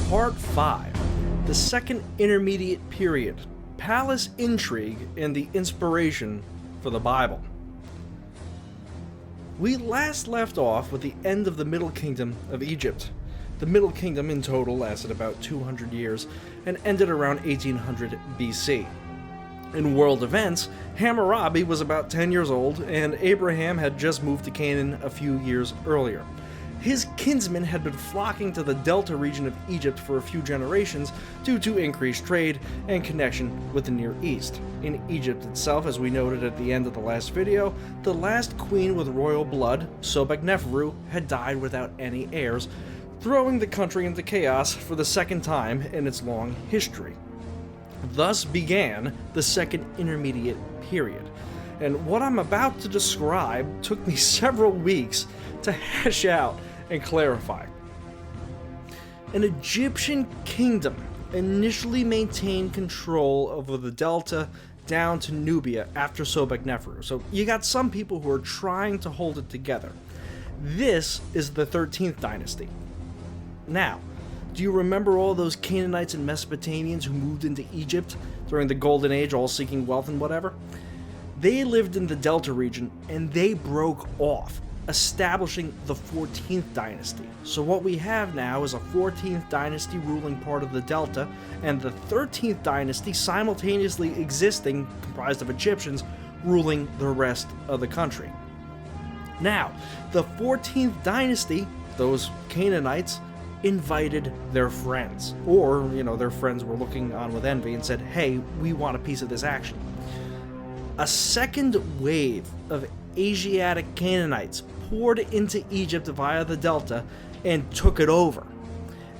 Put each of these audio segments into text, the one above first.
Part 5, the Second Intermediate Period, Palace Intrigue, and the Inspiration for the Bible. We last left off with the end of the Middle Kingdom of Egypt. The Middle Kingdom in total lasted about 200 years and ended around 1800 BC. In world events, Hammurabi was about 10 years old, and Abraham had just moved to Canaan a few years earlier. His kinsmen had been flocking to the delta region of Egypt for a few generations due to increased trade and connection with the Near East. In Egypt itself, as we noted at the end of the last video, the last queen with royal blood, Sobekneferu, had died without any heirs, throwing the country into chaos for the second time in its long history. Thus began the Second Intermediate Period. And what I'm about to describe took me several weeks to hash out and clarify. An Egyptian kingdom initially maintained control over the delta down to Nubia after Sobekneferu. So you got some people who are trying to hold it together. This is the 13th dynasty. Now, do you remember all those Canaanites and Mesopotamians who moved into Egypt during the Golden Age, all seeking wealth and whatever? They lived in the Delta region, and they broke off, establishing the 14th dynasty. So what we have now is a 14th dynasty ruling part of the Delta, and the 13th dynasty simultaneously existing, comprised of Egyptians, ruling the rest of the country. Now, the 14th dynasty, those Canaanites, invited their friends, or, their friends were looking on with envy and said, hey, we want a piece of this action. A second wave of Asiatic Canaanites poured into Egypt via the Delta and took it over.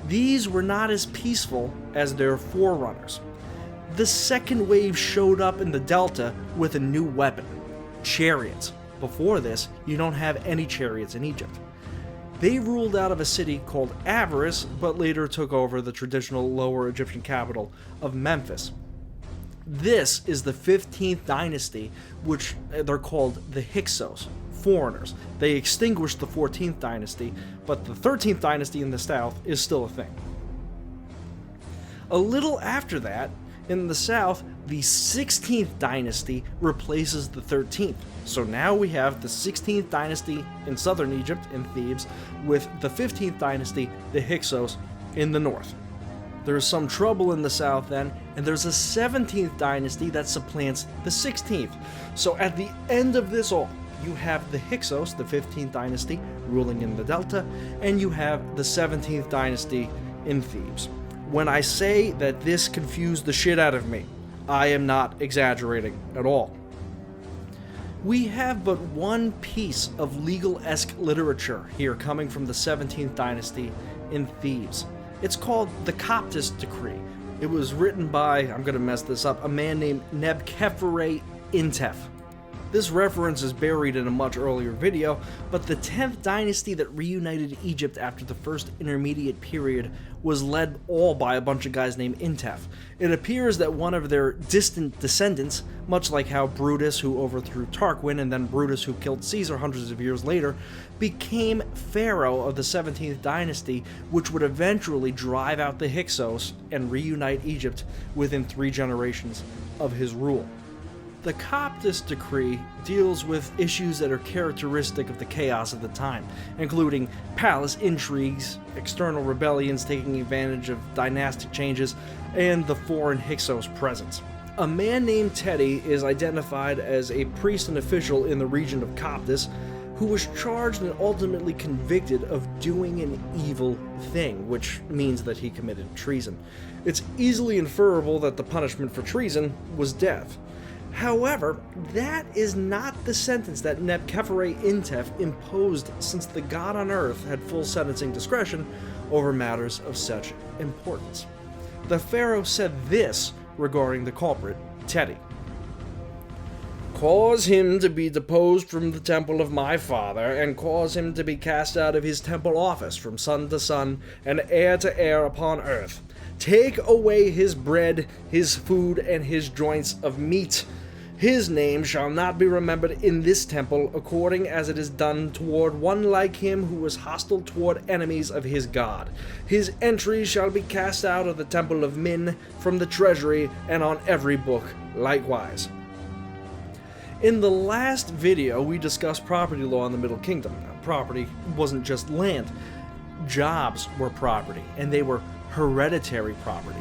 These were not as peaceful as their forerunners. The second wave showed up in the Delta with a new weapon, chariots. Before this, you don't have any chariots in Egypt. They ruled out of a city called Avaris, but later took over the traditional Lower Egyptian capital of Memphis. This is the 15th dynasty, which they're called the Hyksos, foreigners. They extinguished the 14th dynasty, but the 13th dynasty in the south is still a thing. A little after that, in the south, the 16th dynasty replaces the 13th. So now we have the 16th dynasty in southern Egypt, in Thebes, with the 15th dynasty, the Hyksos, in the north. There's some trouble in the south then, and there's a 17th dynasty that supplants the 16th. So at the end of this all, you have the Hyksos, the 15th dynasty, ruling in the Delta, and you have the 17th dynasty in Thebes. When I say that this confused the shit out of me, I am not exaggerating at all. We have but one piece of legal-esque literature here coming from the 17th dynasty in Thebes. It's called the Coptus Decree. It was written by, I'm going to mess this up, a man named Nebkefere Intef. This reference is buried in a much earlier video, but the 10th dynasty that reunited Egypt after the First Intermediate Period was led all by a bunch of guys named Intef. It appears that one of their distant descendants, much like how Brutus, who overthrew Tarquin, and then Brutus, who killed Caesar hundreds of years later, became pharaoh of the 17th dynasty, which would eventually drive out the Hyksos and reunite Egypt within 3 generations of his rule. The Coptus Decree deals with issues that are characteristic of the chaos of the time, including palace intrigues, external rebellions taking advantage of dynastic changes, and the foreign Hyksos presence. A man named Teddy is identified as a priest and official in the region of Coptus who was charged and ultimately convicted of doing an evil thing, which means that he committed treason. It's easily inferable that the punishment for treason was death. However, that is not the sentence that Nebkefere Intef imposed, since the God on earth had full sentencing discretion over matters of such importance. The pharaoh said this regarding the culprit, Teddy. Cause him to be deposed from the temple of my father, and cause him to be cast out of his temple office from son to son, and heir to heir upon earth. Take away his bread, his food, and his joints of meat. His name shall not be remembered in this temple, according as it is done toward one like him who was hostile toward enemies of his God. His entries shall be cast out of the temple of Min from the treasury, and on every book likewise. In the last video, we discussed property law in the Middle Kingdom. Now, property wasn't just land. Jobs were property, and they were hereditary property.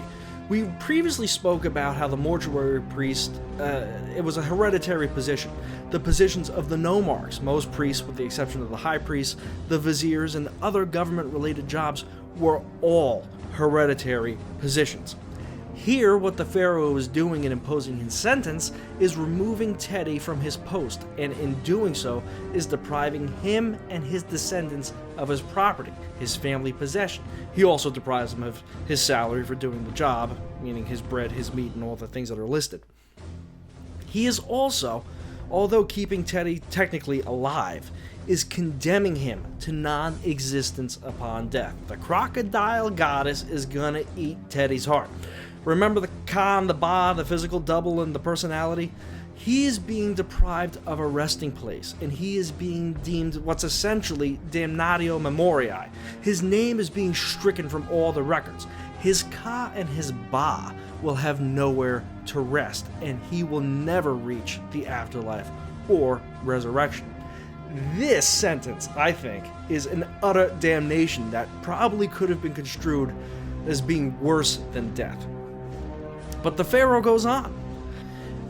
We previously spoke about how the mortuary priest, it was a hereditary position. The positions of the nomarchs, most priests with the exception of the high priests, the viziers, and other government-related jobs were all hereditary positions. Here, what the pharaoh is doing in imposing his sentence is removing Teddy from his post, and in doing so is depriving him and his descendants of his property, his family possession. He also deprives him of his salary for doing the job, meaning his bread, his meat, and all the things that are listed. He is also, although keeping Teddy technically alive, is condemning him to non-existence upon death. The crocodile goddess is gonna eat Teddy's heart. Remember the Ka and the Ba, the physical double and the personality? He is being deprived of a resting place, and he is being deemed what's essentially damnatio memoriae. His name is being stricken from all the records. His Ka and his Ba will have nowhere to rest, and he will never reach the afterlife or resurrection. This sentence, I think, is an utter damnation that probably could have been construed as being worse than death. But the Pharaoh goes on.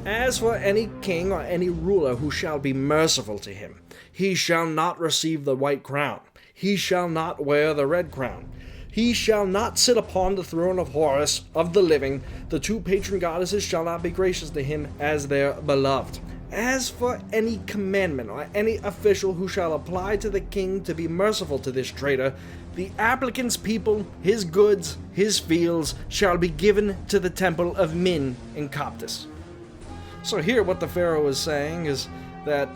As for any king or any ruler who shall be merciful to him, he shall not receive the white crown. He shall not wear the red crown. He shall not sit upon the throne of Horus, of the living. The two patron goddesses shall not be gracious to him as their beloved. As for any commandment or any official who shall apply to the king to be merciful to this traitor, the applicant's people, his goods, his fields, shall be given to the temple of Min in Coptus. So here what the Pharaoh is saying is that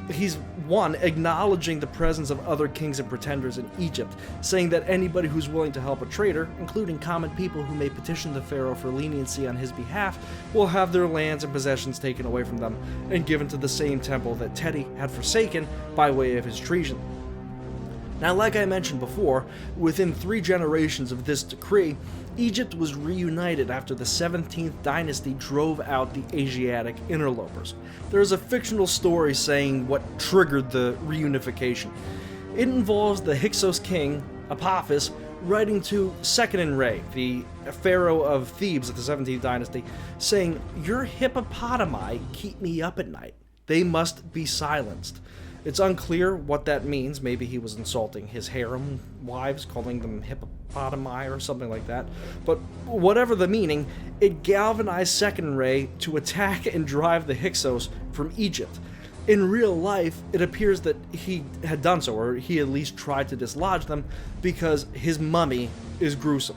he's, one, acknowledging the presence of other kings and pretenders in Egypt, saying that anybody who's willing to help a traitor, including common people who may petition the Pharaoh for leniency on his behalf, will have their lands and possessions taken away from them and given to the same temple that Teddy had forsaken by way of his treason. Now, like I mentioned before, within 3 generations of this decree, Egypt was reunited after the 17th dynasty drove out the Asiatic interlopers. There is a fictional story saying what triggered the reunification. It involves the Hyksos king, Apophis, writing to Seqenen-Re, the pharaoh of Thebes of the 17th dynasty, saying, "Your hippopotami keep me up at night. They must be silenced." It's unclear what that means. Maybe he was insulting his harem wives, calling them hippopotami or something like that. But whatever the meaning, it galvanized Seqenen-Re to attack and drive the Hyksos from Egypt. In real life, it appears that he had done so, or he at least tried to dislodge them, because his mummy is gruesome.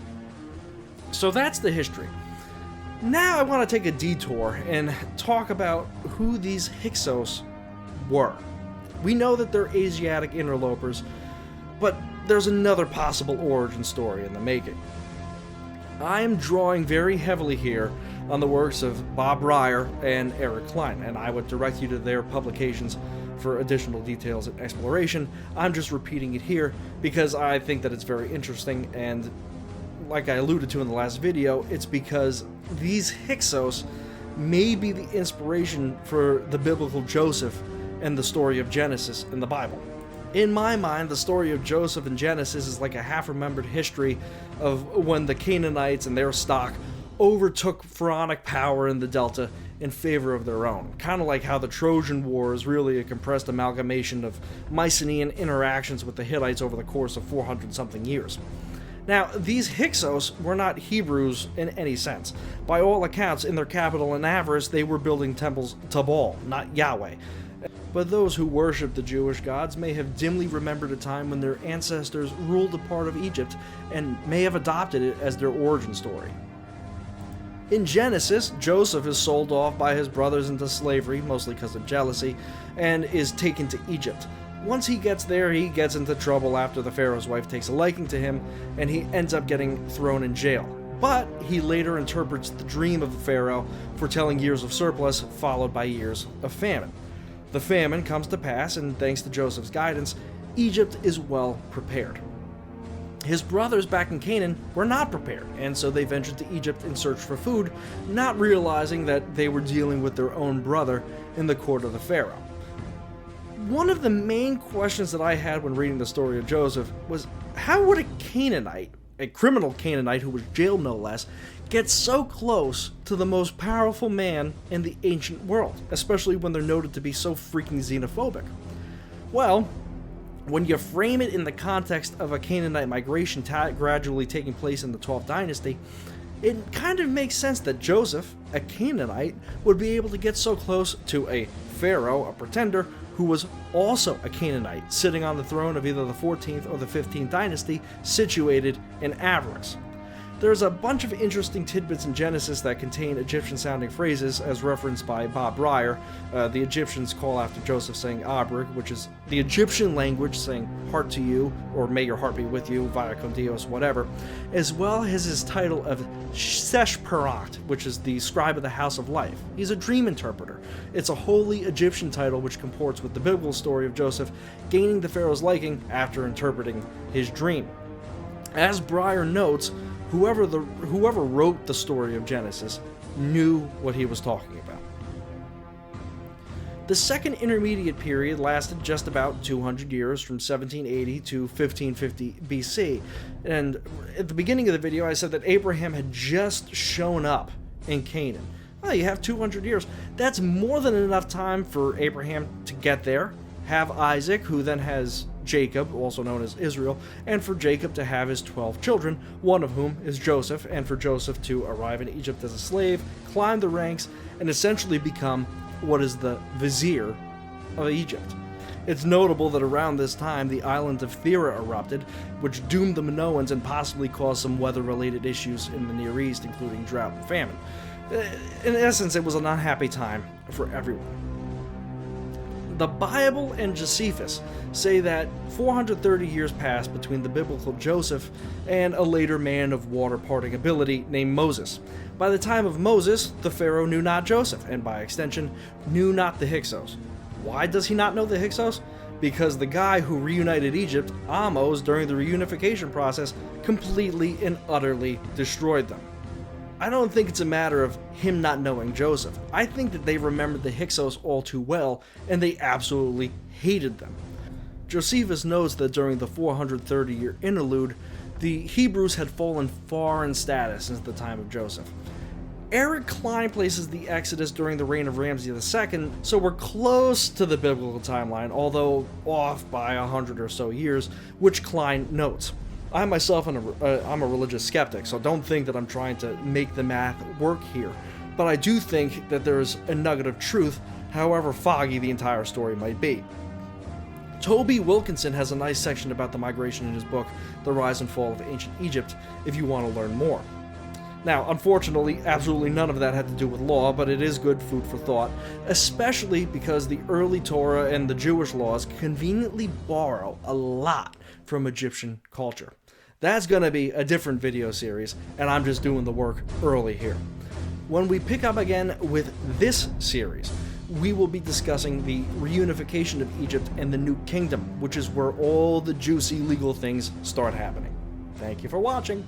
So that's the history. Now I want to take a detour and talk about who these Hyksos were. We know that they're Asiatic interlopers, but there's another possible origin story in the making. I am drawing very heavily here on the works of Bob Ryer and Eric Klein, and I would direct you to their publications for additional details and exploration. I'm just repeating it here because I think that it's very interesting, and like I alluded to in the last video, it's because these Hyksos may be the inspiration for the biblical Joseph and the story of Genesis in the Bible. In my mind, the story of Joseph in Genesis is like a half-remembered history of when the Canaanites and their stock overtook pharaonic power in the Delta in favor of their own. Kind of like how the Trojan War is really a compressed amalgamation of Mycenaean interactions with the Hittites over the course of 400-something years. Now, these Hyksos were not Hebrews in any sense. By all accounts, in their capital in Avaris, they were building temples to Baal, not Yahweh. But those who worship the Jewish gods may have dimly remembered a time when their ancestors ruled a part of Egypt and may have adopted it as their origin story. In Genesis, Joseph is sold off by his brothers into slavery, mostly because of jealousy, and is taken to Egypt. Once he gets there, he gets into trouble after the Pharaoh's wife takes a liking to him, and he ends up getting thrown in jail. But he later interprets the dream of the pharaoh, foretelling years of surplus followed by years of famine. The famine comes to pass, and thanks to Joseph's guidance, Egypt is well prepared. His brothers back in Canaan were not prepared, and so they ventured to Egypt in search for food, not realizing that they were dealing with their own brother in the court of the pharaoh. One of the main questions that I had when reading the story of Joseph was, how would a Canaanite, a criminal Canaanite who was jailed no less, get so close to the most powerful man in the ancient world, especially when they're noted to be so freaking xenophobic? Well, when you frame it in the context of a Canaanite migration gradually taking place in the 12th dynasty, it kind of makes sense that Joseph, a Canaanite, would be able to get so close to a pharaoh, a pretender, who was also a Canaanite, sitting on the throne of either the 14th or the 15th dynasty, situated in Abrix. There's a bunch of interesting tidbits in Genesis that contain Egyptian-sounding phrases, as referenced by Bob Breyer. The Egyptians call after Joseph saying Abrig, which is the Egyptian language saying heart to you, or may your heart be with you, via con Dios, whatever, as well as his title of Sheshperat, which is the scribe of the house of life. He's a dream interpreter. It's a holy Egyptian title which comports with the biblical story of Joseph gaining the pharaoh's liking after interpreting his dream. As Breyer notes, whoever wrote the story of Genesis knew what he was talking about. The second intermediate period lasted just about 200 years, from 1780 to 1550 BC, and at the beginning of the video I said that Abraham had just shown up in Canaan. Well, you have 200 years. That's more than enough time for Abraham to get there, have Isaac, who then has Jacob, also known as Israel, and for Jacob to have his 12 children, one of whom is Joseph, and for Joseph to arrive in Egypt as a slave, climb the ranks, and essentially become what is the vizier of Egypt. It's notable that around this time the island of Thera erupted, which doomed the Minoans and possibly caused some weather-related issues in the Near East, including drought and famine. In essence, it was an unhappy time for everyone. The Bible and Josephus say that 430 years passed between the biblical Joseph and a later man of water-parting ability named Moses. By the time of Moses, the Pharaoh knew not Joseph, and by extension, knew not the Hyksos. Why does he not know the Hyksos? Because the guy who reunited Egypt, Ahmose, during the reunification process, completely and utterly destroyed them. I don't think it's a matter of him not knowing Joseph. I think that they remembered the Hyksos all too well, and they absolutely hated them. Josephus notes that during the 430-year interlude, the Hebrews had fallen far in status since the time of Joseph. Eric Klein places the Exodus during the reign of Ramses II, so we're close to the biblical timeline, although off by 100 or so years, which Klein notes. I myself I'm a religious skeptic, so don't think that I'm trying to make the math work here. But I do think that there's a nugget of truth, however foggy the entire story might be. Toby Wilkinson has a nice section about the migration in his book, The Rise and Fall of Ancient Egypt, if you want to learn more. Now, unfortunately, absolutely none of that had to do with law, but it is good food for thought, especially because the early Torah and the Jewish laws conveniently borrow a lot from Egyptian culture. That's going to be a different video series, and I'm just doing the work early here. When we pick up again with this series, we will be discussing the reunification of Egypt and the New Kingdom, which is where all the juicy legal things start happening. Thank you for watching.